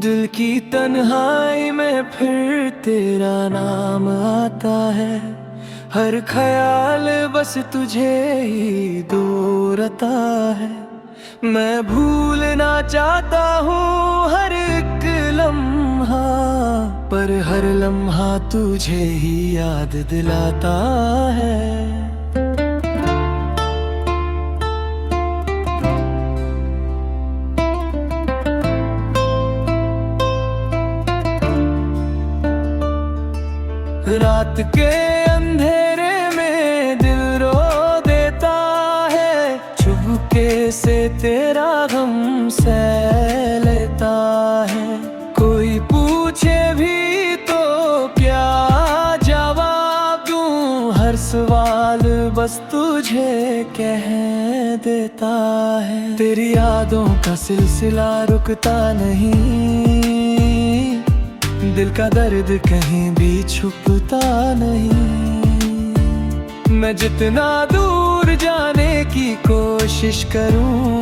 दिल की तन्हाई में फिर तेरा नाम आता है। हर ख्याल बस तुझे ही दोहराता है। मैं भूलना चाहता हूँ हर एक लम्हा, पर हर लम्हा तुझे ही याद दिलाता है। रात के अंधेरे में दिल रो देता है, चुपके से तेरा गम सह लेता है। कोई पूछे भी तो क्या जवाब दूं, हर सवाल बस तुझे कह देता है। तेरी यादों का सिलसिला रुकता नहीं, दिल का दर्द कहीं भी छुपता नहीं। मैं जितना दूर जाने की कोशिश करूं,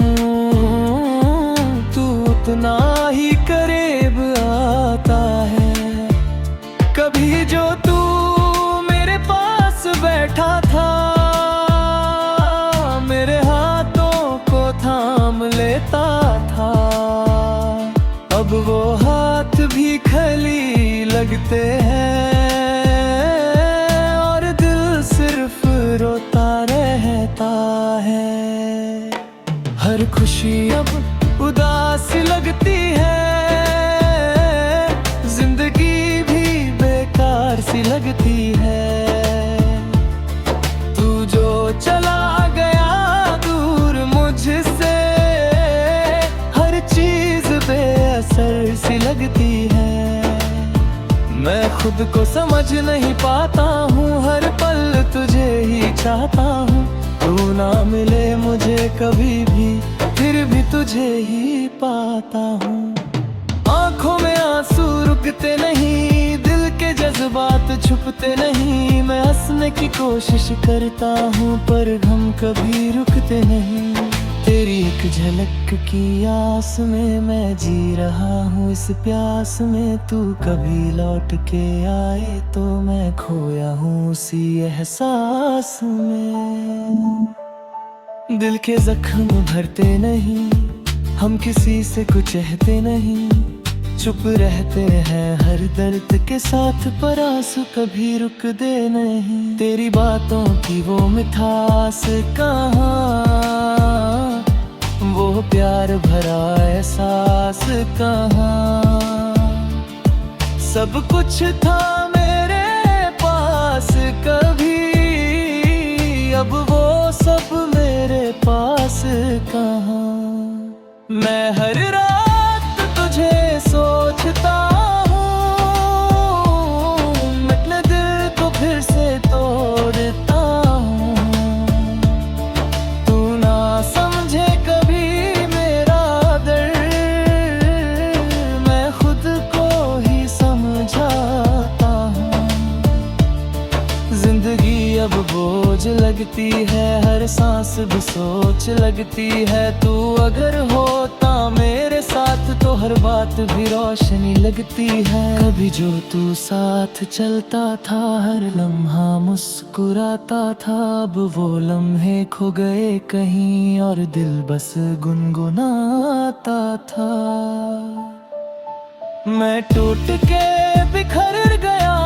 तू उतना ही करीब आता है। कभी जो तू मेरे पास बैठा था, मेरे हाथों को थाम लेता था, अब वो हाथ भी खली लगते हैं और दिल सिर्फ रोता रहता है। हर खुशी अब उदास लगती है, जिंदगी भी बेकार सी लगती है। तू जो चला गया दूर मुझसे, हर चीज बेअसर सी लगती है। मैं खुद को समझ नहीं पाता हूँ, हर पल तुझे ही चाहता हूँ। तू ना मिले मुझे कभी भी, फिर भी तुझे ही पाता हूँ। आंखों में आंसू रुकते नहीं, दिल के जज्बात छुपते नहीं। मैं हंसने की कोशिश करता हूँ, पर गम कभी रुकते नहीं। तेरी एक झलक की आस में मैं जी रहा हूँ, इस प्यास में तू कभी लौट के आए तो मैं खोया हूँ उसी एहसास में। दिल के जख्म भरते नहीं, हम किसी से कुछ कहते नहीं। चुप रहते हैं हर दर्द के साथ, पर आंसू कभी रुकते नहीं। तेरी बातों की वो मिठास कहाँ, वो प्यार भरा एहसास कहाँ। सब कुछ था मेरे पास कभी, अब वो सब मेरे पास कहाँ। मैं हर रात तुझे सोचता हूँ, मैं दिल को फिर से तोड़ता हूँ। तू ना समझे कभी मेरा दर्द, मैं खुद को ही समझाता हूँ। जिंदगी अब बोझ लगती है, हर सांस भी सोच लगती है। तू अगर होता मेरे साथ तो हर बात भी रोशनी लगती है। कभी जो तू साथ चलता था, हर लम्हा मुस्कुराता था। अब वो लम्हे खो गए कहीं और दिल बस गुनगुनाता था। मैं टूट के बिखर गया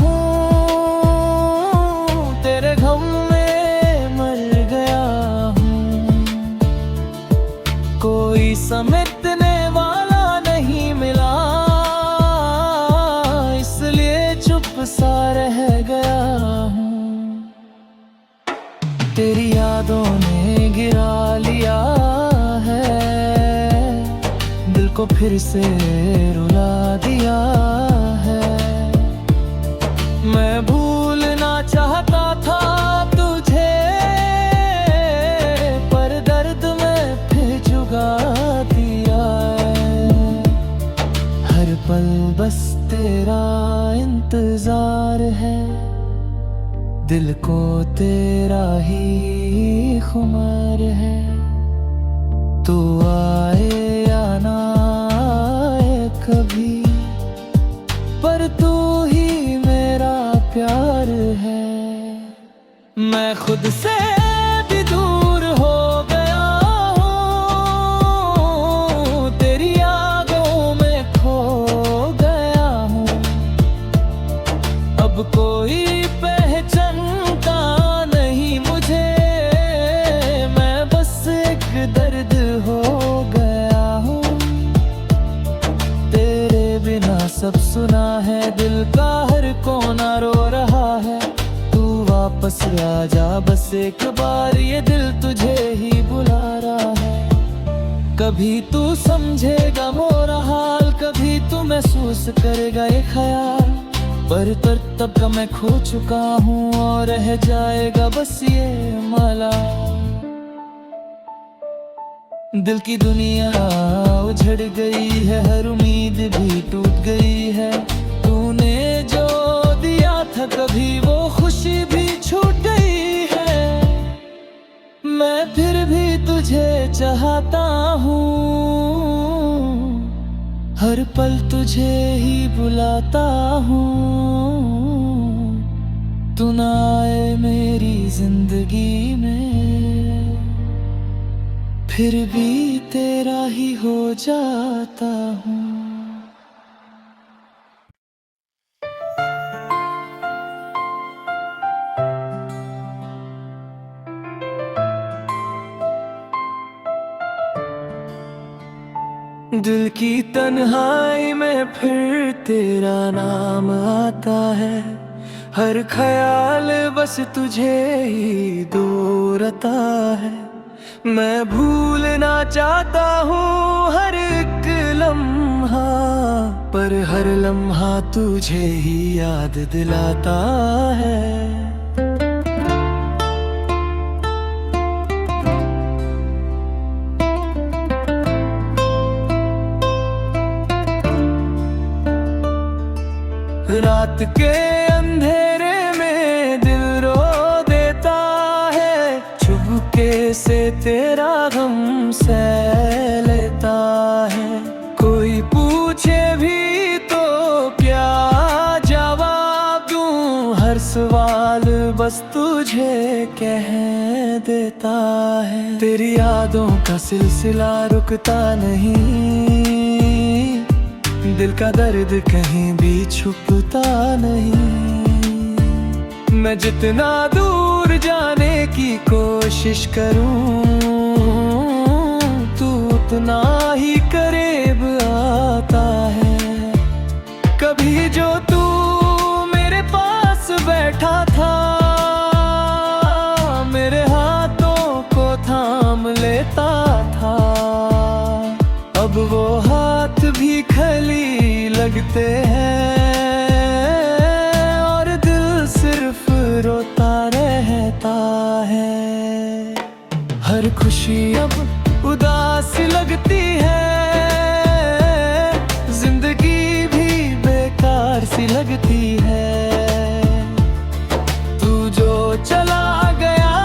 हूँ, तेरे गम में मर गया हूँ। कोई समेटने वाला नहीं मिला, इसलिए चुप सा रह गया हूँ। तेरी यादों ने गिरा लिया है, दिल को फिर से रुला दिया है। मैं भूलना चाहता था तुझे, पर दर्द में फिर जुगा दिया है। हर पल बस तेरा इंतजार है, दिल को तेरा ही खुमार है। तू आए या ना आए कभी पर तू ही मेरा प्यार है। मैं खुद से भी दूर हो गया हूँ, तेरी यादों में खो गया हूँ। अब कोई पहचानता नहीं मुझे, मैं बस एक दर्द हो गया हूँ। तेरे बिना सब सुना है, दिल का हर कोना रो रहा है। तू वापस आ जा बस एक बार, ये दिल तुझे ही बुला रहा है। कभी तू समझेगा मोरा हाल, कभी तू महसूस करेगा ये ख्याल। पर तब का मैं खो चुका हूँ और रह जाएगा बस ये माला। दिल की दुनिया उजड़ गई है, हर उम्मीद भी टूट गई है। तूने जो दिया था कभी वो खुशी भी छूट गई है। मैं फिर भी तुझे चाहता हूँ, हर पल तुझे ही बुलाता हूँ। तू ना आए मेरी जिंदगी में, फिर भी तेरा ही हो जाता हूँ। दिल की तन्हाई में फिर तेरा नाम आता है। हर ख्याल बस तुझे ही दोहराता है। मैं भूलना चाहता हूँ हर एक लम्हा, पर हर लम्हा तुझे ही याद दिलाता है। रात के अंधेरे में दिल रो देता है, चुपके से तेरा गम सह लेता है। कोई पूछे भी तो क्या जवाब दूं, हर सवाल बस तुझे कह देता है। तेरी यादों का सिलसिला रुकता नहीं, दिल का दर्द कहीं भी छुपता नहीं। मैं जितना दूर जाने की कोशिश करूं, तू उतना ही करीब आता है। कभी जो तू मेरे पास बैठा था, मेरे हाथों को थाम लेता था। अब वो हाथ भी खली लगते हैं और दिल सिर्फ रोता रहता है। हर खुशी अब उदास लगती है, जिंदगी भी बेकार सी लगती है। तू जो चला गया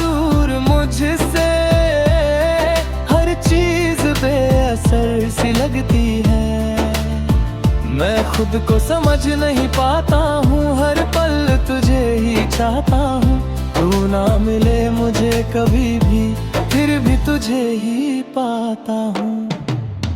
दूर मुझसे, हर चीज बेअसर सी लगती है। मैं खुद को समझ नहीं पाता हूँ, हर पल तुझे ही चाहता हूँ। तू ना मिले मुझे कभी भी, फिर भी तुझे ही पाता हूँ।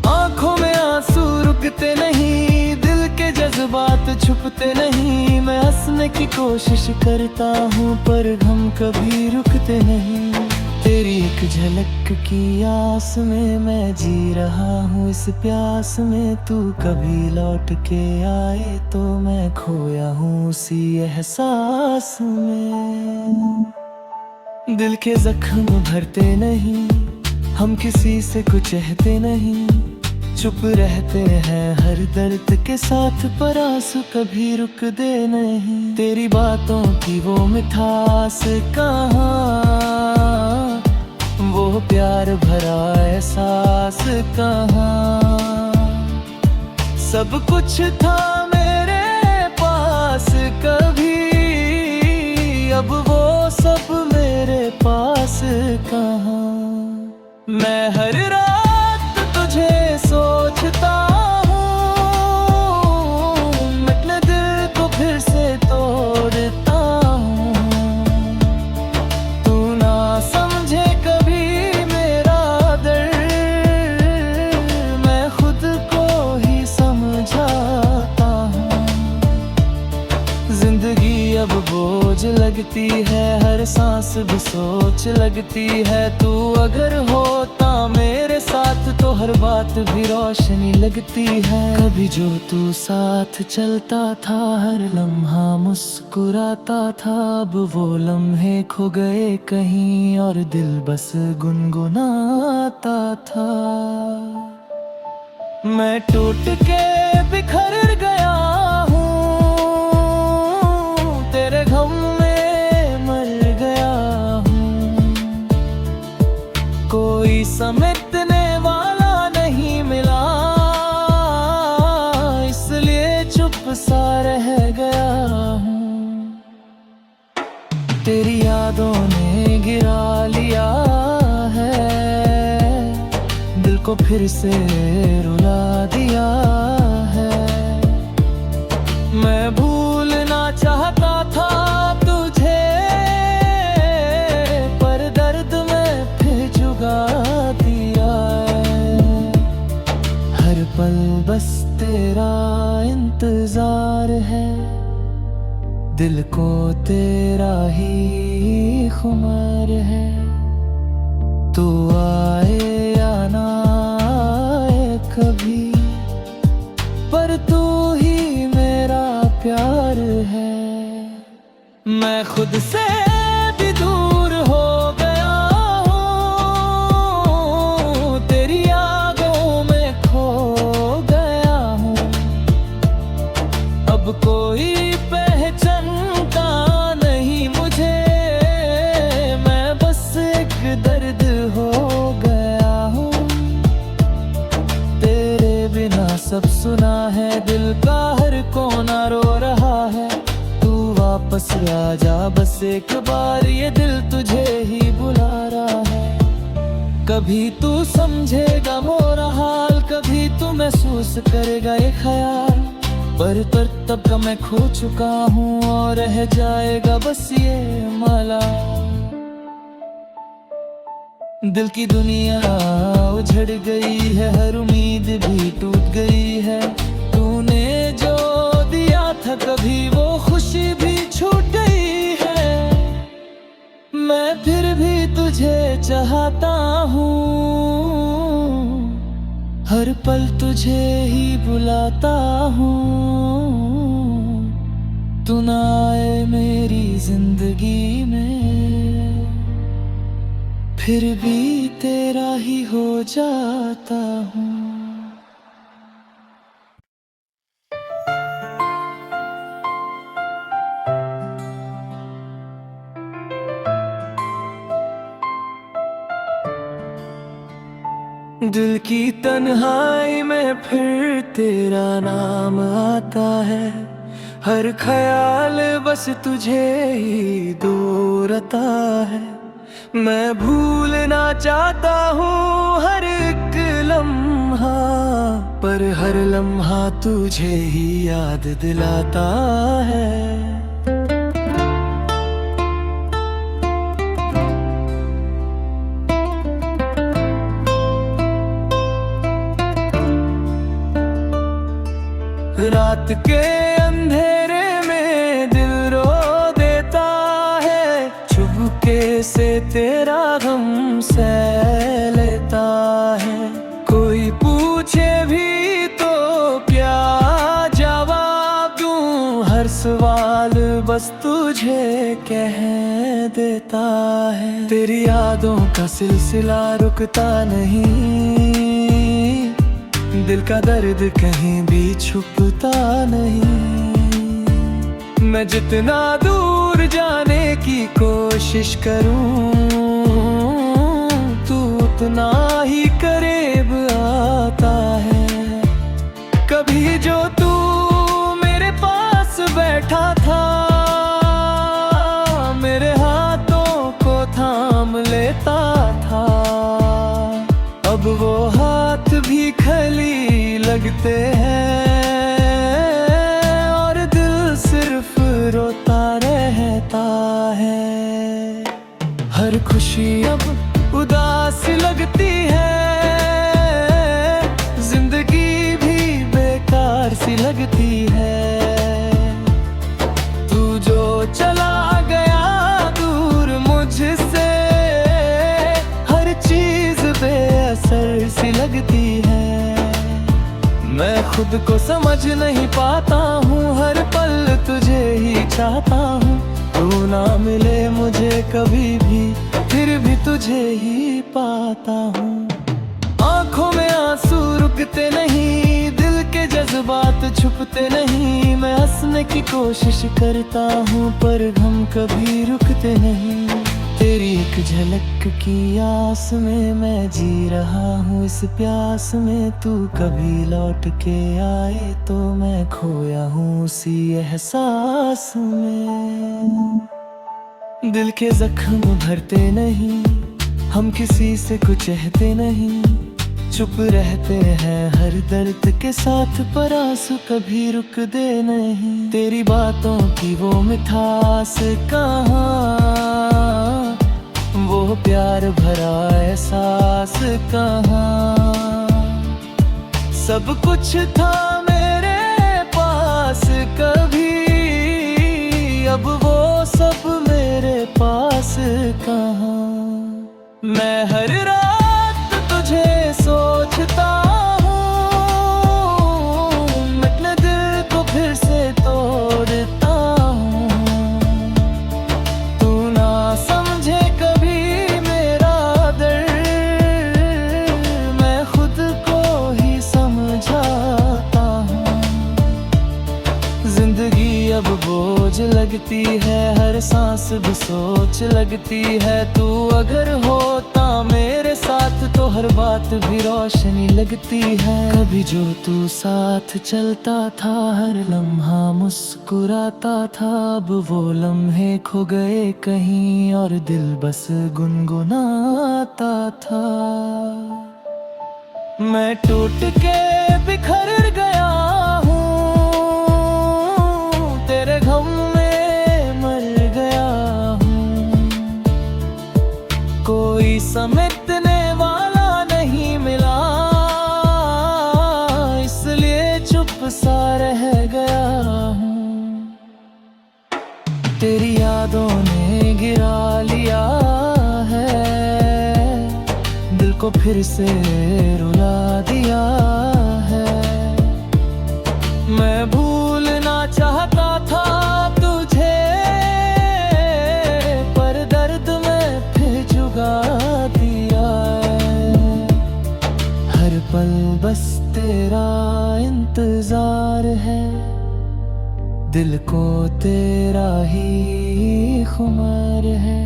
आंखों में आंसू रुकते नहीं, दिल के जज्बात छुपते नहीं। मैं हंसने की कोशिश करता हूँ पर गम कभी रुकते नहीं। तेरी एक झलक की आस में मैं जी रहा हूँ इस प्यास में। तू कभी लौट के आए तो मैं खोया हूँ उसी एहसास में। दिल के जख्म भरते नहीं, हम किसी से कुछ कहते नहीं। चुप रहते हैं हर दर्द के साथ, पर आंसू कभी रुकते नहीं। तेरी बातों की वो मिठास कहाँ, वो प्यार भरा एहसास कहाँ। सब कुछ था मेरे पास कभी, अब वो सब मेरे पास कहाँ। मैं हर रात तुझे सोचता हूँ, जिंदगी अब बोझ लगती है, हर सांस भी सोच लगती है। तू अगर होता मेरे साथ तो हर बात भी रोशनी लगती है। कभी जो तू साथ चलता था, हर लम्हा मुस्कुराता था। अब वो लम्हे खो गए कहीं और दिल बस गुनगुनाता था। मैं टूट के बिखर गया हूँ, तेरे गम में मर गया हूँ। कोई समेटने वाला नहीं मिला, इसलिए चुप सा रह गया हूँ। तेरी यादों ने गिरा लिया है, दिल को फिर से रुला दिया है। मैं भूलना चाहता था तुझे, पर दर्द में फिर जुगा दिया है। हर पल बस तेरा इंतजार है, दिल को तेरा ही खुमार है। तू आए या ना आए कभी, पर तू ही मेरा प्यार है। मैं खुद से भी दूर हो गया हूँ, तेरी यादों में खो गया हूँ। अब कोई पहचानता नहीं मुझे, मैं बस एक दर्द हो गया हूँ। तेरे बिना सब सुना है, दिल का हर कोना रो रहा है। तू वापस आ जा बस एक बार, ये दिल तुझे ही बुला रहा है। कभी तू समझेगा मोरा हाल, कभी तू महसूस करेगा ये ख्याल। पर तब का मैं खो चुका हूँ और रह जाएगा बस ये माला। दिल की दुनिया उजड़ गई है, हर उम्मीद भी टूट गई है। तूने जो दिया था कभी वो खुशी भी छूट गई है। मैं फिर भी तुझे चाहता हूँ, हर पल तुझे ही बुलाता हूँ। तू ना आए मेरी जिंदगी में, फिर भी तेरा ही हो जाता हूँ। दिल की तन्हाई में फिर तेरा नाम आता है, हर ख्याल बस तुझे ही दोहराता है। मैं भूलना चाहता हूँ हर एक लम्हा, पर हर लम्हा तुझे ही याद दिलाता है। रात के अंधेरे में दिल रो देता है, चुपके से तेरा गम सह लेता है। कोई पूछे भी तो क्या जवाब दूं, हर सवाल बस तुझे कह देता है। तेरी यादों का सिलसिला रुकता नहीं, दिल का दर्द कहीं भी छुपता नहीं। मैं जितना दूर जाने की कोशिश करूं, तू उतना ही करीब आता है। कभी जो तू मेरे पास बैठा था, मेरे हाथों को थाम लेता था। अब वो हाथ भी खली लगते हैं और दिल सिर्फ रोता रहता है। हर खुशी अब उदास लगती है, जिंदगी भी बेकार सी लगती है। खुद को समझ नहीं पाता हूँ, हर पल तुझे ही चाहता हूँ। तू ना मिले मुझे कभी भी, फिर भी तुझे ही पाता हूँ। आंखों में आंसू रुकते नहीं, दिल के जज्बात छुपते नहीं। मैं हंसने की कोशिश करता हूँ पर गम कभी रुकते नहीं। तेरी एक झलक की आस में मैं जी रहा हूँ इस प्यास में। तू कभी लौट के आए तो मैं खोया हूँ उसी एहसास में। दिल के जख्म भरते नहीं, हम किसी से कुछ कहते नहीं। चुप रहते हैं हर दर्द के साथ, पर आंसू कभी रुकते नहीं। तेरी बातों की वो मिठास कहाँ, वो प्यार भरा एहसास कहाँ। सब कुछ था मेरे पास कभी, अब वो सब मेरे पास कहाँ। मैं हर रात तुझे सोचता हूँ, मैं दिल को फिर से तोड़ता हूँ। तू ना समझे कभी मेरा दर्द, मैं खुद को ही समझाता हूँ। जिंदगी अब बोझ लगती है, हर सांस भी सोच लगती है। तू अगर होता मेरे साथ तो हर बात भी रोशनी लगती है। कभी जो तू साथ चलता था, हर लम्हा मुस्कुराता था। अब वो लम्हे खो गए कहीं और दिल बस गुनगुनाता था। मैं टूट के बिखर गया हूँ, तेरे गम में मर गया हूँ। कोई समेटने वाला नहीं मिला, इसलिए चुप सा रह गया हूँ। तेरी यादों ने गिरा लिया है, दिल को फिर से रुला दिया है। मैं भूलना चाहता था तुझे, पर दर्द में फिर जुगा दिया है। हर पल बस तेरा इंतजार है, दिल को तेरा ही खुमार है।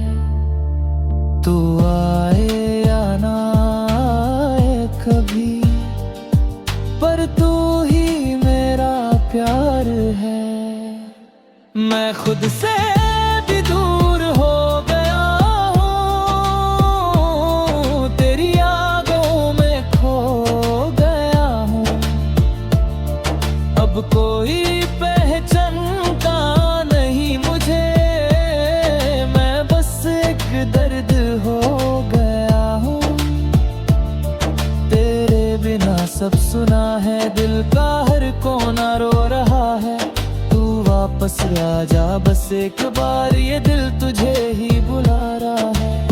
तू आए या ना आए कभी, पर तू ही मेरा प्यार है। मैं खुद से भी दूर हो गया हूँ, तेरी यादों में खो गया हूँ। अब कोई पहचानता नहीं मुझे, मैं बस एक दर्द हो गया हूँ। तेरे बिना सब सुना है, दिल का हर कोना रो रहा है। तू वापस आ जा बस एक बार, ये दिल तुझे ही बुला रहा है।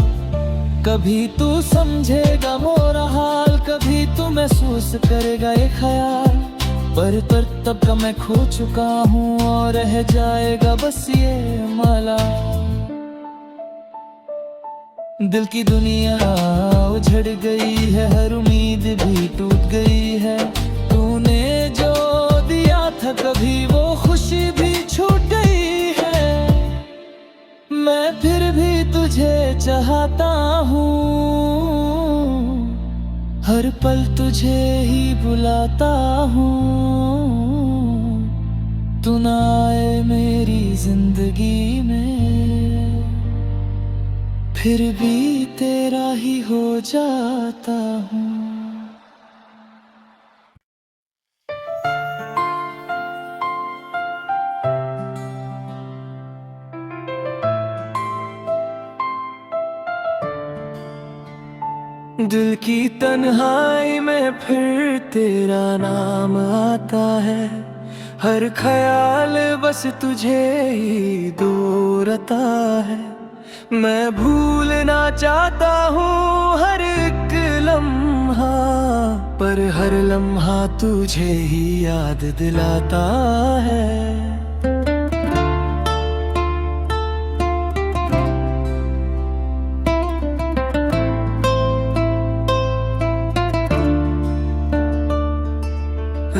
कभी तू समझेगा मोरा हाल, कभी तू महसूस करेगा ये ख्याल। पर तब का मैं खो चुका हूँ और रह जाएगा बस ये माला। दिल की दुनिया उजड़ गई है, हर उम्मीद भी टूट गई है। तूने जो दिया था कभी, वो खुशी भी छूट गई है। मैं फिर भी तुझे चाहता हूँ, हर पल तुझे ही बुलाता हूँ। तू ना आए मेरी जिंदगी में, फिर भी तेरा ही हो जाता हूँ। दिल की तन्हाई में फिर तेरा नाम आता है। हर ख्याल बस तुझे ही दोहराता है। मैं भूलना चाहता हूँ हर एक लम्हा, पर हर लम्हा तुझे ही याद दिलाता है।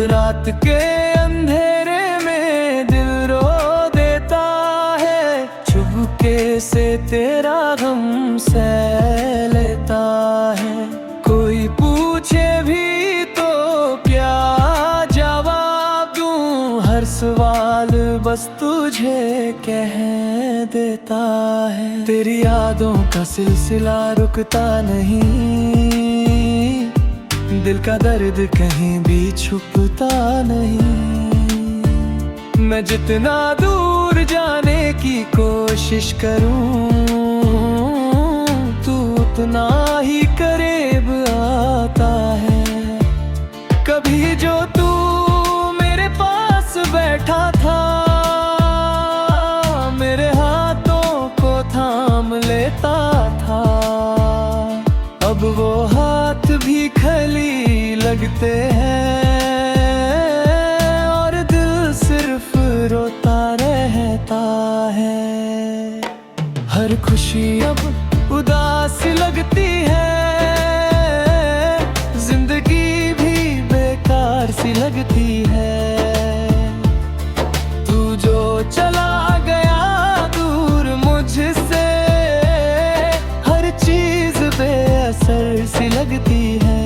रात के अंधेरे में दिल रो देता है, चुपके से तेरा गम सह लेता है। कोई पूछे भी तो क्या जवाब दूं, हर सवाल बस तुझे कह देता है। तेरी यादों का सिलसिला रुकता नहीं, दिल का दर्द कहीं भी छुपता नहीं। मैं जितना दूर जाने की कोशिश करूं, तू उतना ही करीब आता है। कभी जो तू मेरे पास बैठा था, मेरे हाथों को थाम लेता था, अब वो हाथ भी खली लगते हैं और दिल सिर्फ रोता रहता है। हर खुशी अब उदास लगती है, जिंदगी भी बेकार सी लगती है। तू जो चला गया दूर मुझसे, हर चीज बेअसर सी लगती है।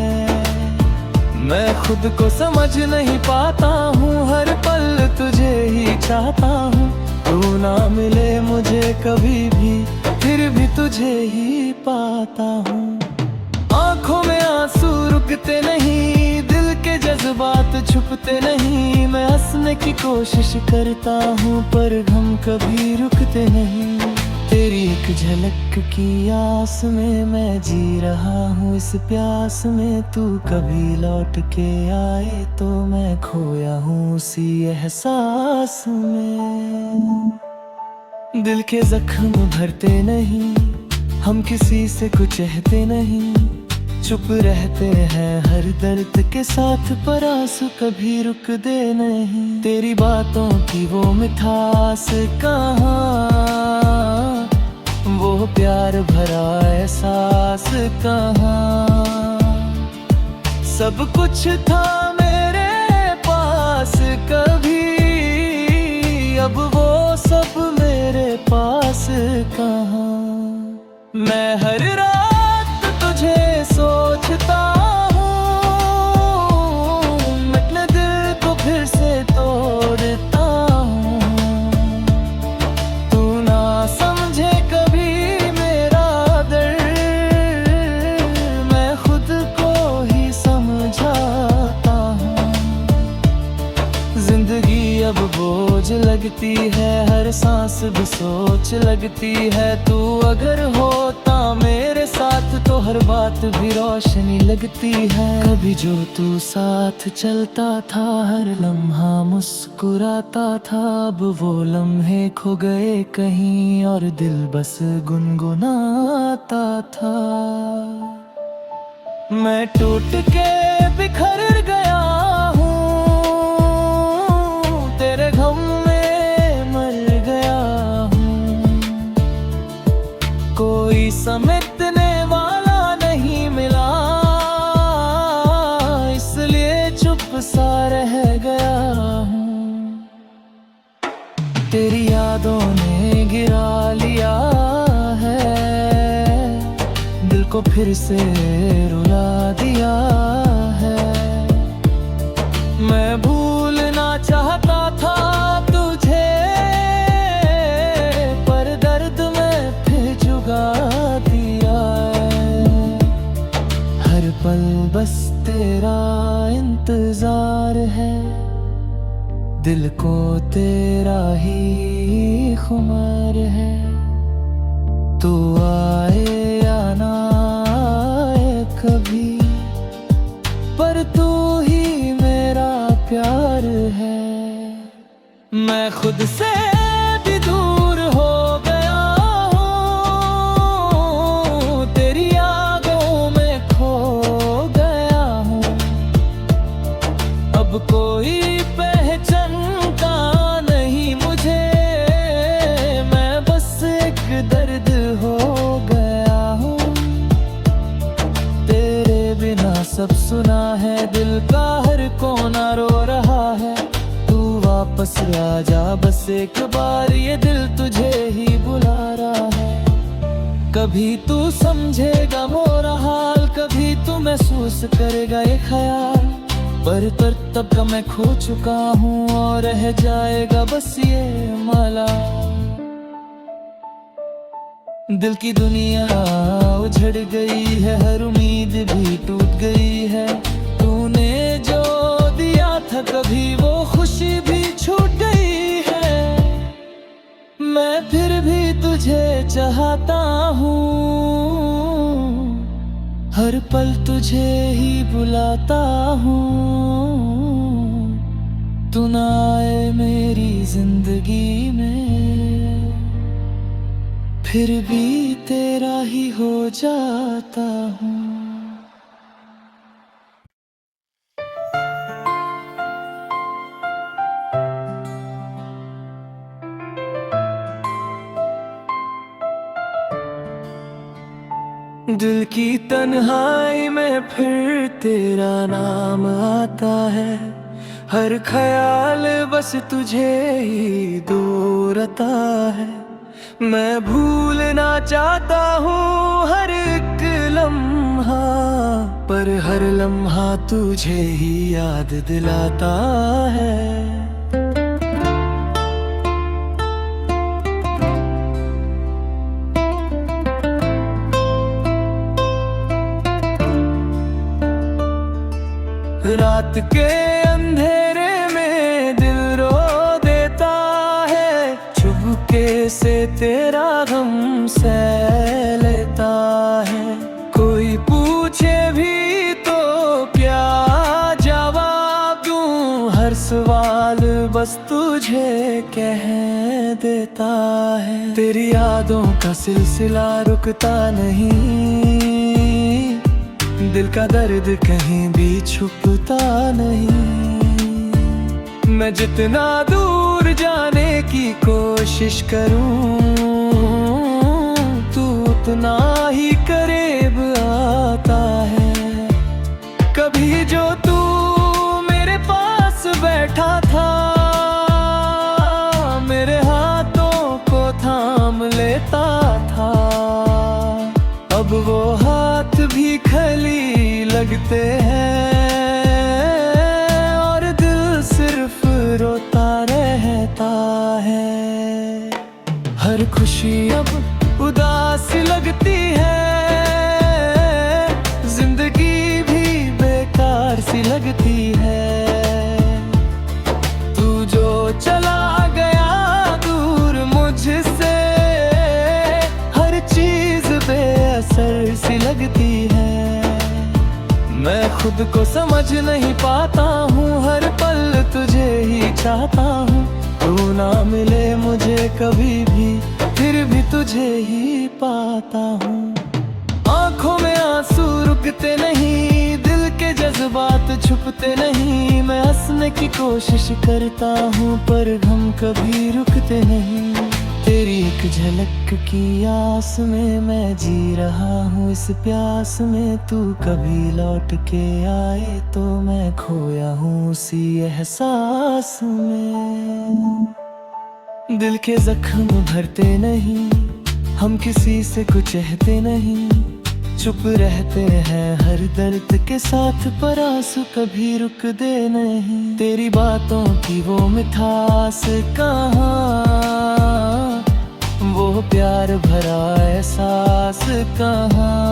मैं खुद को समझ नहीं पाता हूँ, हर पल तुझे ही चाहता हूँ। तू ना मिले मुझे कभी भी, फिर भी तुझे ही पाता हूँ। आंखों में आंसू रुकते नहीं, दिल के जज्बात छुपते नहीं। मैं हंसने की कोशिश करता हूँ, पर गम कभी रुकते नहीं। तेरी एक झलक की आस में मैं जी रहा हूँ, इस प्यास में तू कभी लौट के आए तो मैं खोया हूँ उसी एहसास में। दिल के जख्म भरते नहीं, हम किसी से कुछ कहते नहीं। चुप रहते हैं हर दर्द के साथ, पर आंसू कभी रुकते नहीं। तेरी बातों की वो मिठास कहाँ, वो प्यार भरा एहसास कहाँ। सब कुछ था मेरे पास कभी, अब वो सब मेरे पास कहाँ। मैं हर रात तुझे सोचता हूँ, मैं दिल को फिर से तोड़ता हूँ। तू ना समझे कभी मेरा दर्द, मैं खुद को ही समझाता हूँ। जिंदगी अब बोझ लगती है, हर सांस भी सोच लगती है। तू अगर होता मेरे साथ तो हर बात भी रोशनी लगती है। कभी जो तू साथ चलता था, हर लम्हा मुस्कुराता था। अब वो लम्हे खो गए कहीं और दिल बस गुनगुनाता था। मैं टूट के बिखर गया हूँ, तेरे गम में मर गया हूँ। कोई समेटने वाला नहीं मिला, इसलिए चुप सा रह गया हूँ। तेरी यादों ने गिरा लिया है, दिल को फिर से रुला दिया है। मैं भूलना चाहता था तुझे, पर दर्द में फिर जुगा दिया है। हर पल बस तेरा इंतजार है, दिल को तेरा ही खुमार है। तू आए या ना आए कभी, पर तू ही मेरा प्यार है। मैं खुद से भी दूर हो गया हूँ, तेरी यादों में खो एक बार ये दिल तुझे ही बुला रहा है। कभी तू समझेगा मोरा हाल, कभी तू महसूस करेगा ये ख्याल। पर तब का मैं खो चुका हूँ और रह जाएगा बस ये माला। दिल की दुनिया उजड़ गई है, हर उम्मीद भी टूट गई है। तूने जो दिया था कभी वो खुशी भी छूट गई है। मैं फिर भी तुझे चाहता हूँ, हर पल तुझे ही बुलाता हूँ। तू ना आए मेरी जिंदगी में, फिर भी तेरा ही हो जाता हूँ। दिल की तन्हाई में फिर तेरा नाम आता है। हर ख्याल बस तुझे ही दोहराता है। मैं भूलना चाहता हूँ हर एक लम्हा, पर हर लम्हा तुझे ही याद दिलाता है। रात के अंधेरे में दिल रो देता है, चुपके से तेरा गम सह लेता है। कोई पूछे भी तो क्या जवाब दूं, हर सवाल बस तुझे कह देता है। तेरी यादों का सिलसिला रुकता नहीं, दिल का दर्द कहीं भी छुपता नहीं। मैं जितना दूर जाने की कोशिश करूं, तू उतना ही करीब आता है। कभी जो तू मेरे पास बैठा था, मेरे हाथों को थाम लेता था। अब वो हाथ भी खली लगते हैं और दिल सिर्फ रोता रहता है। हर खुशी अब उदास लगती है, जिंदगी भी बेकार सी लगती है। तू जो चला गया दूर मुझसे, हर चीज बेअसर सी लगती है। मैं खुद को समझ नहीं पाता हूँ, हर पल तुझे ही चाहता हूँ। तू ना मिले मुझे कभी भी, फिर भी तुझे ही पाता हूँ। आंखों में आंसू रुकते नहीं, दिल के जज्बात छुपते नहीं। मैं हंसने की कोशिश करता हूँ पर गम कभी रुकते नहीं। तेरी एक झलक की आस में मैं जी रहा हूँ, इस प्यास में तू कभी लौट के आए तो मैं खोया हूँ उसी एहसास में। दिल के जख्म भरते नहीं, हम किसी से कुछ कहते नहीं। चुप रहते हैं हर दर्द के साथ, पर आंसू कभी रुकते नहीं। तेरी बातों की वो मिठास कहाँ, वो प्यार भरा एहसास कहाँ।